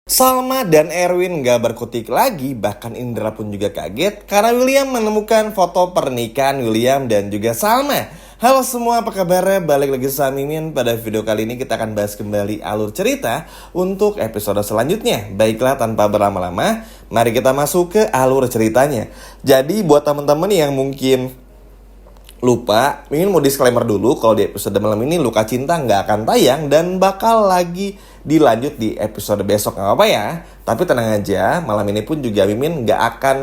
Salma dan Erwin gak berkutik lagi, bahkan Indra pun juga kaget karena William menemukan foto pernikahan William dan juga Salma. Halo semua, apa kabarnya? Balik lagi sama Mimin. Pada video kali ini kita akan bahas kembali alur cerita untuk episode selanjutnya. Baiklah, tanpa berlama-lama, mari kita masuk ke alur ceritanya. Jadi buat teman-teman yang mungkin lupa, Mimin mau disclaimer dulu kalau di episode malam ini Luka Cinta nggak akan tayang dan bakal lagi dilanjut di episode besok, nggak apa-apa ya. Tapi tenang aja, malam ini pun juga Mimin nggak akan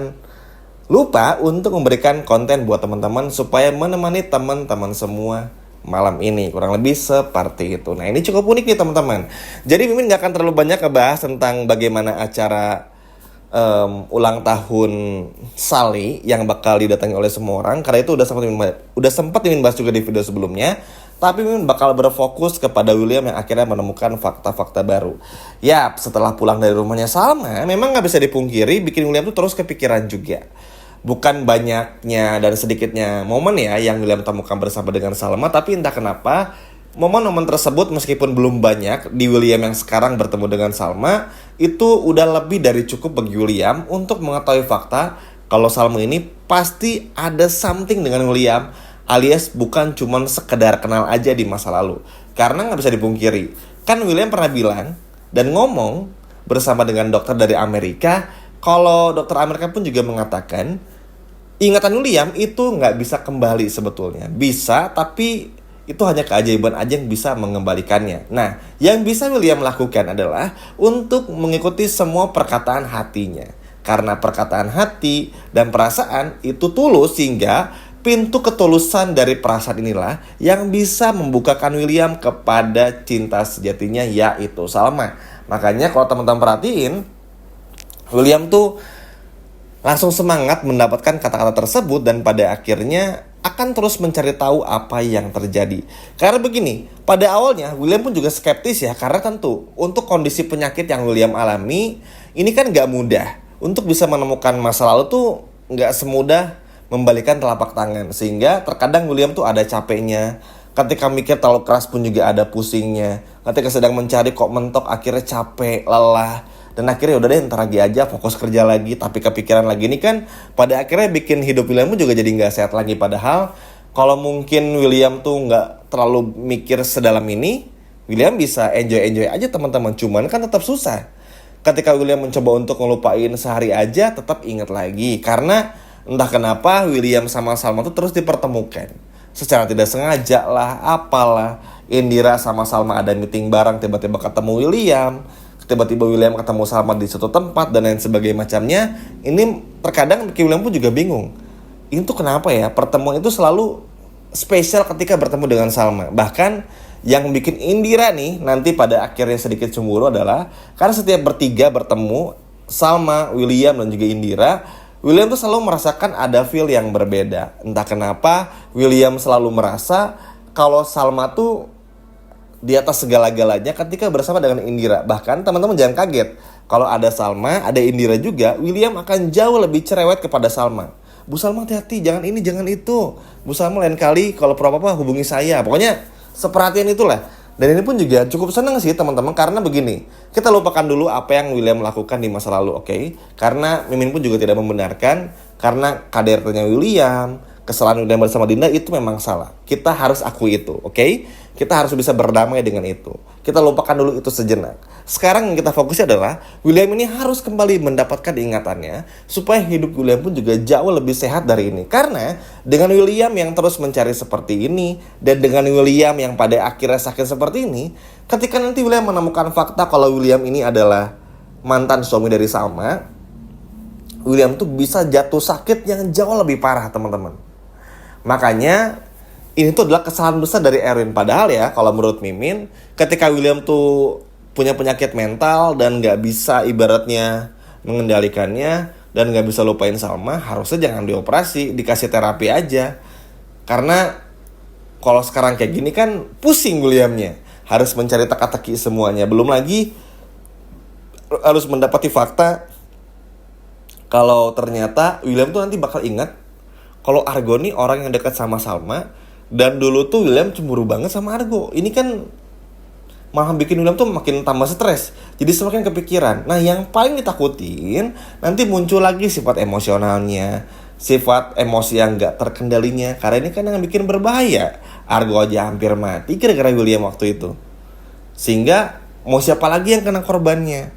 lupa untuk memberikan konten buat teman-teman supaya menemani teman-teman semua malam ini, kurang lebih seperti itu. Nah, ini cukup unik nih teman-teman. Jadi Mimin nggak akan terlalu banyak ngebahas tentang bagaimana acara ulang tahun Sally yang bakal didatangi oleh semua orang, karena itu udah sempat Mimin bahas juga di video sebelumnya. Tapi Mimin bakal berfokus kepada William yang akhirnya menemukan fakta-fakta baru. Yap, setelah pulang dari rumahnya Salma, memang nggak bisa dipungkiri bikin William tuh terus kepikiran juga. Bukan banyaknya dan sedikitnya momen ya yang William temukan bersama dengan Salma, tapi entah kenapa momen-momen tersebut meskipun belum banyak di William yang sekarang bertemu dengan Salma, itu udah lebih dari cukup bagi William untuk mengetahui fakta kalau Salma ini pasti ada something dengan William, alias bukan cuman sekedar kenal aja di masa lalu. Karena nggak bisa dipungkiri, kan William pernah bilang dan ngomong bersama dengan dokter dari Amerika, kalau dokter Amerika pun juga mengatakan ingatan William itu nggak bisa kembali sebetulnya. Bisa, tapi itu hanya keajaiban aja yang bisa mengembalikannya. Nah, yang bisa William lakukan adalah untuk mengikuti semua perkataan hatinya. Karena perkataan hati dan perasaan itu tulus, sehingga pintu ketulusan dari perasaan inilah yang bisa membukakan William kepada cinta sejatinya, yaitu Salma. Makanya kalau teman-teman perhatiin, William tuh langsung semangat mendapatkan kata-kata tersebut dan pada akhirnya akan terus mencari tahu apa yang terjadi. Karena begini, pada awalnya William pun juga skeptis ya, karena tentu untuk kondisi penyakit yang William alami ini kan gak mudah. Untuk bisa menemukan masa lalu tuh gak semudah membalikan telapak tangan, sehingga terkadang William tuh ada capeknya. Ketika mikir terlalu keras pun juga ada pusingnya. Ketika sedang mencari kok mentok, akhirnya capek, lelah. Dan akhirnya udah deh, ntar lagi aja, fokus kerja lagi. Tapi kepikiran lagi ini kan pada akhirnya bikin hidup William pun juga jadi gak sehat lagi. Padahal kalau mungkin William tuh gak terlalu mikir sedalam ini, William bisa enjoy-enjoy aja teman-teman. Cuman kan tetap susah. Ketika William mencoba untuk ngelupain sehari aja, tetap ingat lagi. Karena entah kenapa William sama Salma tuh terus dipertemukan. Secara tidak sengaja lah, apalah. Indira sama Salma ada meeting bareng, tiba-tiba ketemu William. Tiba-tiba William ketemu Salma di suatu tempat dan lain sebagainya macamnya. Ini terkadang bikin William pun juga bingung. Ini tuh kenapa ya? Pertemuan itu selalu spesial ketika bertemu dengan Salma. Bahkan yang bikin Indira nih nanti pada akhirnya sedikit cemburu adalah karena setiap bertiga bertemu, Salma, William dan juga Indira, William tuh selalu merasakan ada feel yang berbeda. Entah kenapa William selalu merasa kalau Salma tuh di atas segala-galanya ketika bersama dengan Indira. Bahkan teman-teman jangan kaget, kalau ada Salma, ada Indira juga, William akan jauh lebih cerewet kepada Salma. Bu Salma, hati-hati, jangan ini, jangan itu. Bu Salma, lain kali kalau perlu apa-apa hubungi saya. Pokoknya seperhatian itulah. Dan ini pun juga cukup senang sih teman-teman, karena begini, kita lupakan dulu apa yang William lakukan di masa lalu, oke? Karena Mimin pun juga tidak membenarkan, karena KDRT-nya William, kesalahan William bersama Dinda itu memang salah. Kita harus akui itu, oke? Kita harus bisa berdamai dengan itu. Kita lupakan dulu itu sejenak. Sekarang yang kita fokusnya adalah William ini harus kembali mendapatkan ingatannya supaya hidup William pun juga jauh lebih sehat dari ini. Karena dengan William yang terus mencari seperti ini dan dengan William yang pada akhirnya sakit seperti ini, ketika nanti William menemukan fakta kalau William ini adalah mantan suami dari Salma, William tuh bisa jatuh sakit yang jauh lebih parah teman-teman. Makanya ini tuh adalah kesalahan besar dari Erwin. Padahal ya kalau menurut Mimin, ketika William tuh punya penyakit mental dan gak bisa ibaratnya mengendalikannya dan gak bisa lupain Salma, harusnya jangan dioperasi, dikasih terapi aja. Karena kalau sekarang kayak gini kan pusing Williamnya, harus mencari teka-teki semuanya. Belum lagi harus mendapati fakta kalau ternyata William tuh nanti bakal ingat kalau Argo nih orang yang dekat sama Salma. Dan dulu tuh William cemburu banget sama Argo. Ini kan malah bikin William tuh makin tambah stres. Jadi semakin kepikiran. Nah, yang paling ditakutin nanti muncul lagi sifat emosionalnya, sifat emosi yang gak terkendalinya. Karena ini kan yang bikin berbahaya. Argo aja hampir mati gara-gara William waktu itu. Sehingga mau siapa lagi yang kena korbannya?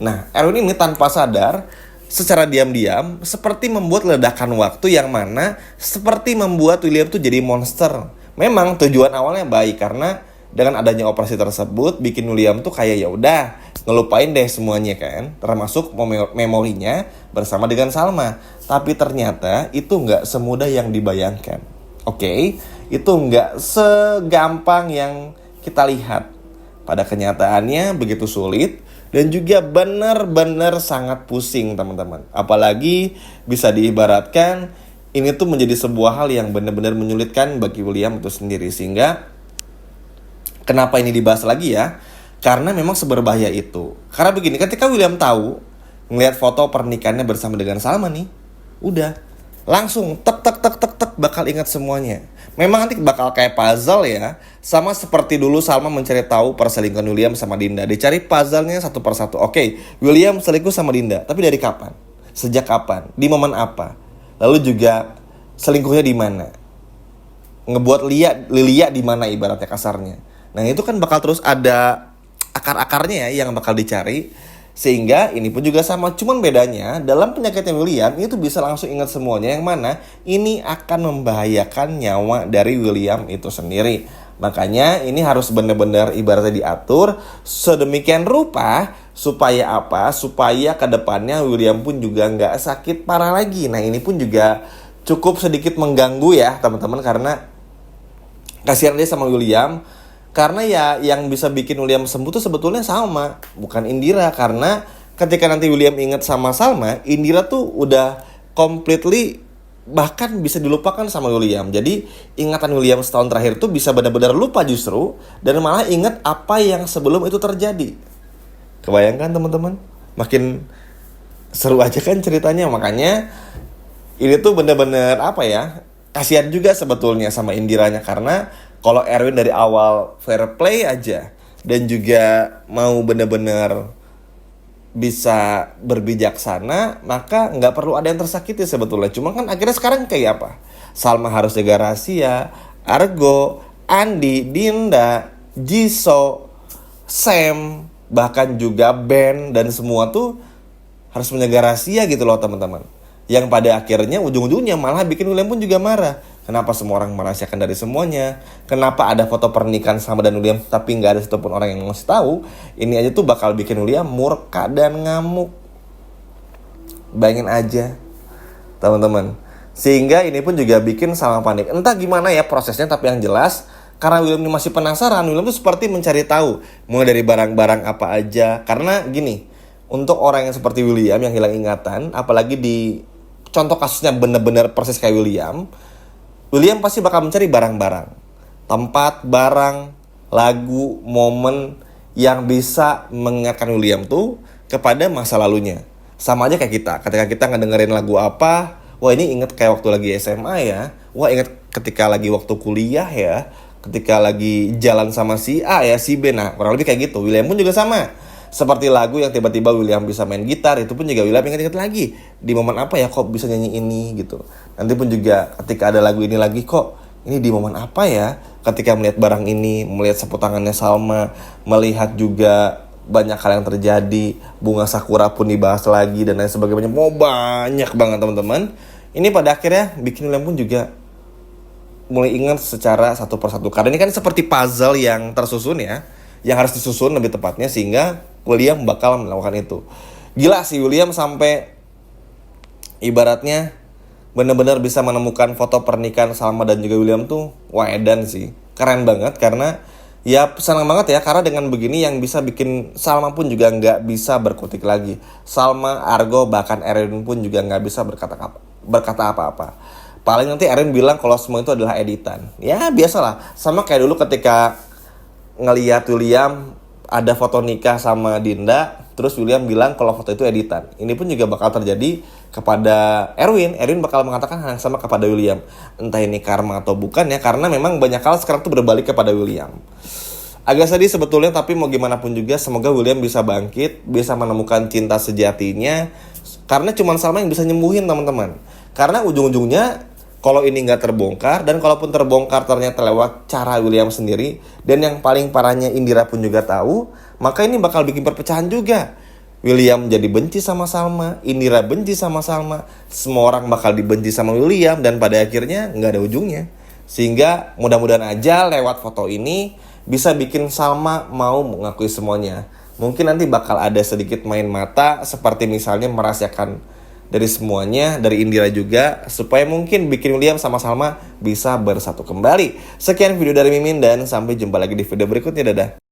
Nah, Erwin ini tanpa sadar secara diam-diam seperti membuat ledakan waktu yang mana seperti membuat William tuh jadi monster. Memang tujuan awalnya baik karena dengan adanya operasi tersebut bikin William tuh kayak ya udah ngelupain deh semuanya kan, termasuk memorinya bersama dengan Salma. Tapi ternyata itu nggak semudah yang dibayangkan. Oke, itu nggak segampang yang kita lihat. Pada kenyataannya begitu sulit dan juga benar-benar sangat pusing teman-teman. Apalagi bisa diibaratkan ini tuh menjadi sebuah hal yang benar-benar menyulitkan bagi William itu sendiri. Sehingga kenapa ini dibahas lagi ya? Karena memang seberbahaya itu. Karena begini, ketika William tahu ngelihat foto pernikahannya bersama dengan Salma nih, udah langsung tek bakal ingat semuanya. Memang nanti bakal kayak puzzle ya. Sama seperti dulu Salma mencari tahu perselingkuhan William sama Dinda. Dicari puzzle-nya satu persatu. Oke, William selingkuh sama Dinda. Tapi dari kapan? Sejak kapan? Di momen apa? Lalu juga selingkuhnya di mana? Ngebuat Lilia di mana ibaratnya kasarnya. Nah, itu kan bakal terus ada akar-akarnya ya yang bakal dicari. Sehingga ini pun juga sama, cuman bedanya dalam penyakitnya William itu bisa langsung ingat semuanya, yang mana ini akan membahayakan nyawa dari William itu sendiri. Makanya ini harus benar-benar ibaratnya diatur sedemikian rupa supaya apa? Supaya kedepannya William pun juga nggak sakit parah lagi. Nah, ini pun juga cukup sedikit mengganggu ya teman-teman, karena kasihan dia sama William. Karena ya yang bisa bikin William sembuh tuh sebetulnya Salma, bukan Indira. Karena ketika nanti William ingat sama Salma, Indira tuh udah completely bahkan bisa dilupakan sama William. Jadi ingatan William setahun terakhir tuh bisa benar-benar lupa justru, dan malah ingat apa yang sebelum itu terjadi. Kebayangkan teman-teman? Makin seru aja kan ceritanya. Makanya ini tuh benar-benar apa ya, kasihan juga sebetulnya sama Indiranya. Karena kalau Erwin dari awal fair play aja dan juga mau benar-benar bisa berbijaksana, maka nggak perlu ada yang tersakiti sebetulnya. Cuma kan akhirnya sekarang kayak apa? Salma harus jaga rahasia, Argo, Andi, Dinda, Jisoo, Sam, bahkan juga Ben dan semua tuh harus menjaga rahasia gitu loh teman-teman. Yang pada akhirnya ujung-ujungnya malah bikin William pun juga marah. Kenapa semua orang merahasiakan dari semuanya? Kenapa ada foto pernikahan sama dan William tapi nggak ada satupun orang yang ngasih tahu? Ini aja tuh bakal bikin William murka dan ngamuk. Bayangin aja teman-teman. Sehingga ini pun juga bikin Salma panik. Entah gimana ya prosesnya, tapi yang jelas karena William ini masih penasaran, William tuh seperti mencari tahu mulai dari barang-barang apa aja. Karena gini, untuk orang yang seperti William yang hilang ingatan, apalagi di contoh kasusnya bener-bener persis kayak William pasti bakal mencari barang-barang, tempat, barang, lagu, momen yang bisa mengingatkan William tuh kepada masa lalunya. Sama aja kayak kita, ketika kita ngedengerin lagu apa, wah ini inget kayak waktu lagi SMA ya, wah inget ketika lagi waktu kuliah ya, ketika lagi jalan sama si A ya, si B. Nah, kurang lebih kayak gitu. William pun juga sama. Seperti lagu yang tiba-tiba William bisa main gitar, itu pun juga William ingat-ingat lagi. Di momen apa ya kok bisa nyanyi ini gitu. Nanti pun juga ketika ada lagu ini lagi, kok ini di momen apa ya. Ketika melihat barang ini, melihat sapu tangannya Salma, melihat juga banyak hal yang terjadi, bunga sakura pun dibahas lagi dan lain sebagainya. Mau banyak banget teman-teman. Ini pada akhirnya bikin William pun juga mulai ingat secara satu persatu. Karena ini kan seperti puzzle yang tersusun ya, yang harus disusun lebih tepatnya, sehingga William bakal melakukan itu. Gila sih William sampai ibaratnya benar-benar bisa menemukan foto pernikahan Salma dan juga William tuh wah edan sih. Keren banget karena ya senang banget ya, karena dengan begini yang bisa bikin Salma pun juga nggak bisa berkutik lagi. Salma, Argo, bahkan Erwin pun juga nggak bisa berkata apa-apa. Paling nanti Erwin bilang kalau semua itu adalah editan. Ya biasalah, sama kayak dulu ketika ngelihat William ada foto nikah sama Dinda, terus William bilang kalau foto itu editan. Ini pun juga bakal terjadi kepada Erwin. Erwin bakal mengatakan hal yang sama kepada William. Entah ini karma atau bukan ya, karena memang banyak hal sekarang tuh berbalik kepada William. Agak sedih sebetulnya, tapi mau gimana pun juga semoga William bisa bangkit, bisa menemukan cinta sejatinya. Karena cuma Salma yang bisa nyembuhin teman-teman. Karena ujung-ujungnya kalau ini nggak terbongkar, dan kalaupun terbongkar ternyata lewat cara William sendiri, dan yang paling parahnya Indira pun juga tahu, maka ini bakal bikin perpecahan juga. William jadi benci sama Salma, Indira benci sama Salma, semua orang bakal dibenci sama William, dan pada akhirnya nggak ada ujungnya. Sehingga mudah-mudahan aja lewat foto ini bisa bikin Salma mau mengakui semuanya. Mungkin nanti bakal ada sedikit main mata, seperti misalnya merahasiakan dari semuanya, dari Indira juga, supaya mungkin bikin William sama Salma bisa bersatu kembali. Sekian video dari Mimin, dan sampai jumpa lagi di video berikutnya. Dadah.